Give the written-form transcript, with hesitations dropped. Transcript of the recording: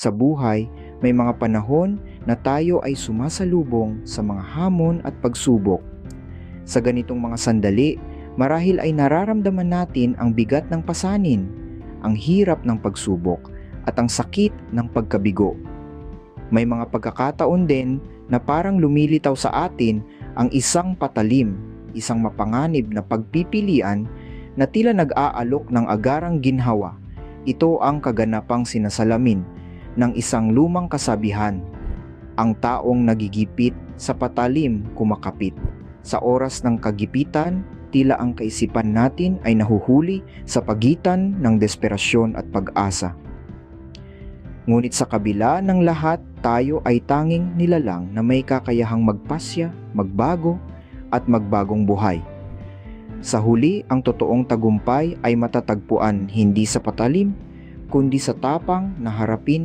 Sa buhay, may mga panahon na tayo ay sumasalubong sa mga hamon at pagsubok. Sa ganitong mga sandali, marahil ay nararamdaman natin ang bigat ng pasanin, ang hirap ng pagsubok, at ang sakit ng pagkabigo. May mga pagkakataon din na parang lumilitaw sa atin ang isang patalim, isang mapanganib na pagpipilian na tila nag-aalok ng agarang ginhawa. Ito ang kaganapang sinasalamin ng isang lumang kasabihan. Ang taong nagigipit sa patalim kumakapit. Sa oras ng kagipitan, tila ang kaisipan natin ay nahuhuli sa pagitan ng desperasyon at pag-asa. Ngunit sa kabila ng lahat, tayo ay tanging nilalang na may kakayahang magpasya, magbago, at magbagong buhay. Sa huli, ang totoong tagumpay ay matatagpuan hindi sa patalim, kundi sa tapang na harapin